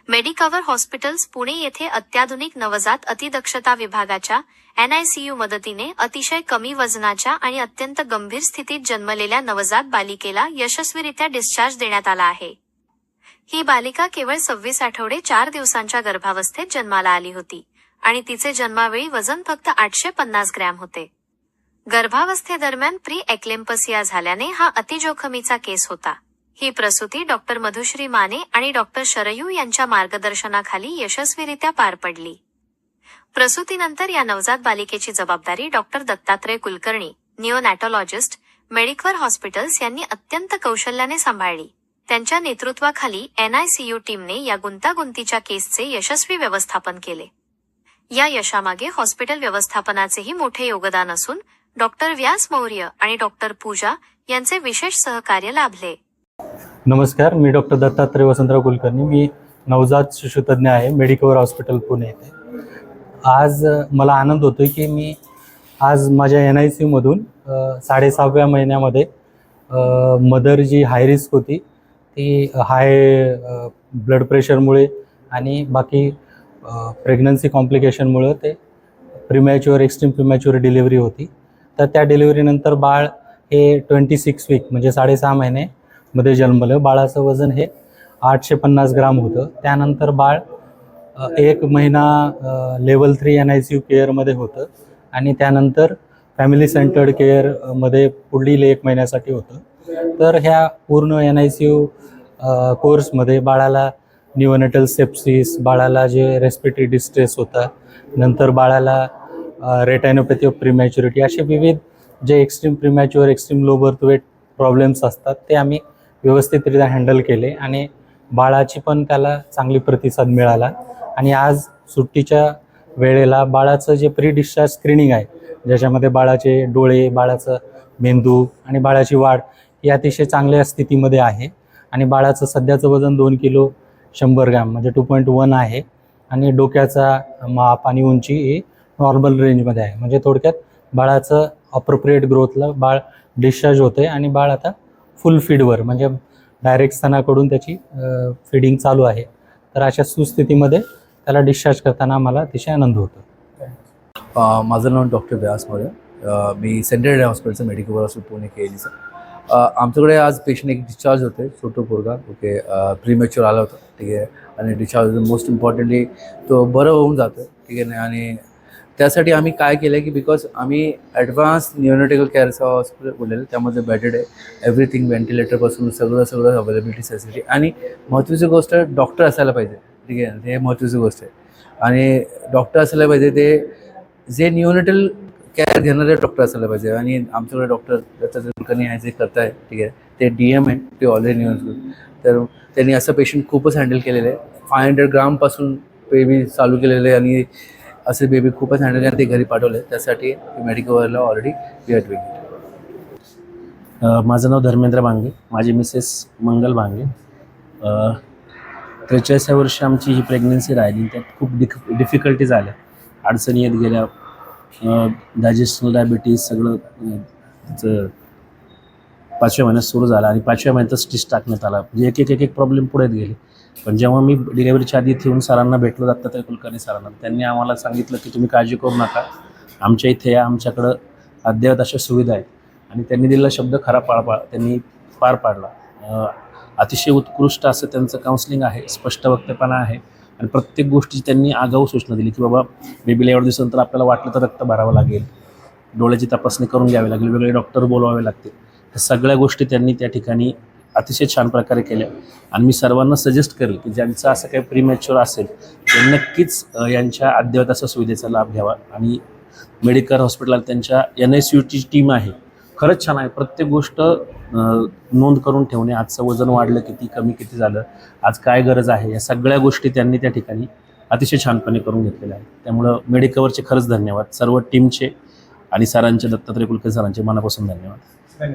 Medicover hospitals Pune येथे अत्याधुनिक नवजात अतिदक्षता विभागाच्या NICU मदतीने अतिशय कमी वजनाच्या आणि अत्यंत गंभीर स्थितीत जन्मलेल्या नवजात बालिकेला यशस्वीरित्या डिस्चार्ज देण्यात आला आहे। ही बालिका केवळ 26 आठवडे 4 दिवसांच्या गर्भावस्थेत जन्माला आली होती आणि तिचे जन्मावेळी वजन फक्त 850 ग्रॅम होते। गर्भावस्थेदरम्यान प्री एक्लेम्पसिया झाल्याने हा अतिजोखमीचा केस होता। ही प्रसूती डॉक्टर मधुश्री माने आणि डॉक्टर शरयू यांच्या मार्गदर्शनाखाली यशस्वीरित्या पार पडली। प्रसूतीनंतर या नवजात बालिकेची जबाबदारी doctor Dattatray Kulkarni, neonatologist, Medicover hospitals यांनी अत्यंत कौशल्याने सांभाळली। त्यांच्या नेतृत्वाखाली NICU टीमने या गुंतागुंतीच्या केसचे यशस्वी व्यवस्थापन केले। या यशामागे हॉस्पिटल व्यवस्थापनाचेही मोठे योगदान असून डॉक्टर व्यास मौर्य आणि डॉक्टर पूजा यांचे विशेष सहकार्य लाभले। नमस्कार, मी डॉक्टर दत्तात्रय वसंतराव कुलकर्णी। मी नवजात शिशुतज्ञ आहे, मेडिकवर हॉस्पिटल पुणे येथे। आज मला आनंद होतोय की मी आज माझ्या NICU मधून 6.5व्या महिन्यामध्ये मदर जी हाय रिस्क होती ती हाय ब्लड प्रेशरमुळे आणि बाकी प्रेग्नन्सी कॉम्प्लिकेशनमुळे ते प्रीमॅच्युअर एक्स्ट्रीम प्रीमॅच्युअर डिलिव्हरी होती। तर त्या डिलिव्हरीनंतर बाळ हे 26 वीक म्हणजे 6.5 महिने मध्ये जन्मलं। बाळाचं वजन हे 850 ग्राम होतं। त्यानंतर बाळ 1 महिना लेवल 3 NICU केअरमध्ये होतं आणि त्यानंतर फॅमिली सेंटर्ड केअरमध्ये पुढील 1 महिन्यासाठी होतं। तर ह्या पूर्ण NICU कोर्समध्ये बाळाला न्यूनेटल सेप्सिस, बाळाला जे रेस्पिरेटरी डिस्ट्रेस होता, नंतर बाळाला रेटायनोपॅथी ऑफ प्रीमॅच्युरिटी, असे विविध जे extreme premature, extreme low birth weight problems असतात ते आम्ही व्यवस्थितरित्या हँडल केले आणि बाळाची पण त्याला चांगली प्रतिसाद मिळाला। आणि आज सुट्टीच्या वेळेला बाळाचं जे प्री डिस्चार्ज स्क्रीनिंग आहे, ज्याच्यामध्ये बाळाचे डोळे, बाळाचं मेंदू आणि बाळाची वाढ ही अतिशय चांगल्या स्थितीमध्ये आहे आणि बाळाचं सध्याचं वजन 2 किलो 100 ग्रॅम म्हणजे 2.1 आहे आणि डोक्याचा माप आणि उंची ही नॉर्मल रेंजमध्ये आहे। म्हणजे थोडक्यात बाळाचं अप्रोप्रिएट ग्रोथला बाळ डिस्चार्ज होते आणि बाळ आता फुल फीडवर म्हणजे डायरेक्ट स्तनाकडून त्याची फीडिंग चालू आहे। तर अशा सुस्थितीमध्ये त्याला डिस्चार्ज करताना आम्हाला अतिशय आनंद होतो। माझं नाव डॉक्टर व्यास मौर्य, मी सेंट्रल हॉस्पिटलचं मेडिकल हॉस्पिटल पुणे केलीचं। आमच्याकडे आज पेशंट एक डिस्चार्ज होते, छोटो पोरगा, ओके, प्रीमॅच्युअर आला होता, ठीक आहे, आणि डिस्चार्ज मोस्ट इम्पॉर्टंटली तो बरं होऊन जातं, ठीक आहे ना। आणि त्यासाठी आम्ही काय केलं की बिकॉज आम्ही ॲडव्हान्स न्यूनेटिकल केअरचं हॉस्पिटल बोललेलं, त्यामध्ये बेडेड आहे, एव्हरीथिंग, व्हेंटिलेटरपासून सगळं अवेलेबिलिटी फॅसिलिटी, आणि महत्त्वाची गोष्ट डॉक्टर असायला पाहिजे, ठीक आहे, हे महत्त्वाची गोष्ट आहे। आणि डॉक्टर असायला पाहिजे ते जे न्यूनेटल केअर घेणारे डॉक्टर असायला पाहिजे। आणि आमच्याकडे डॉक्टर दत्तात्रय कुलकर्णी आहे जे करत आहे, ठीक आहे, ते DM आहे, ते ऑलरेडी न्यूनेटल, तर त्यांनी असं पेशंट खूपच हँडल केलेलं आहे। 500 ग्रामपासून बेबी चालू केलेलं आहे आणि असे बेबी खूपच हँडल केले, ते घरी पाठवले, त्यासाठी मेडिकलला already we are doing it. माझं नाव धर्मेंद्र भांगे, माझी मिसेस मंगल भांगे। 43व्या वर्षी आमची ही प्रेग्नन्सी राहिली, त्यात खूप डिफिकल्टीज आल्या, अडचणी येत गेल्या, डायजेस्टल डायबिटीज सगळं त्याचं 5व्या महिन्यात सुरू झालं आणि 5व्या महिन्यातच स्टिच टाकण्यात आला। म्हणजे एक प्रॉब्लेम पुढे गेले। पण जेव्हा मी डिलेव्हरीच्या आधी इथे येऊन सरांना भेटलो, दत्तात्रय कुलकर्णी सरांना, त्यांनी आम्हाला सांगितलं की तुम्ही काळजी करू नका, आमच्या इथे या, आमच्याकडं अद्ययावत अशा सुविधा आहेत। आणि त्यांनी दिलेला शब्द खरा त्यांनी पार पाडला। अतिशय उत्कृष्ट असं त्यांचं काउन्सिलिंग आहे, स्पष्ट वक्तेपणा आहे आणि प्रत्येक गोष्टीची त्यांनी आगाऊ सूचना दिली की बाबा बेबीला एवढ्या दिवसानंतर आपल्याला वाटलं तर रक्त भरावं लागेल, डोळ्याची तपासणी करून घ्यावी लागेल, वेगवेगळे डॉक्टर बोलवावे लागतील, ह्या सगळ्या गोष्टी त्यांनी त्या ठिकाणी अतिशय छान प्रकारे केल्या। आणि मी सर्वांना सजेस्ट करेल की ज्यांचं असं काही प्रीमॅच्युअर असेल ते नक्कीच यांच्या अद्ययावत अशा सुविधेचा लाभ घ्यावा। आणि मेडिकल हॉस्पिटल त्यांच्या NICUची टीम आहे, खरंच छान आहे। प्रत्येक गोष्ट नोंद करून ठेवणे, आजचं वजन वाढलं किती, कमी किती झालं, आज काय गरज आहे, या सगळ्या गोष्टी त्यांनी त्या ठिकाणी अतिशय छानपणे करून घेतलेल्या आहेत। त्यामुळं मेडिकवरचे खरंच धन्यवाद, सर्व टीमचे आणि सरांचे, दत्तात्रय कुलकर्णी सरांचे मनापासून धन्यवाद।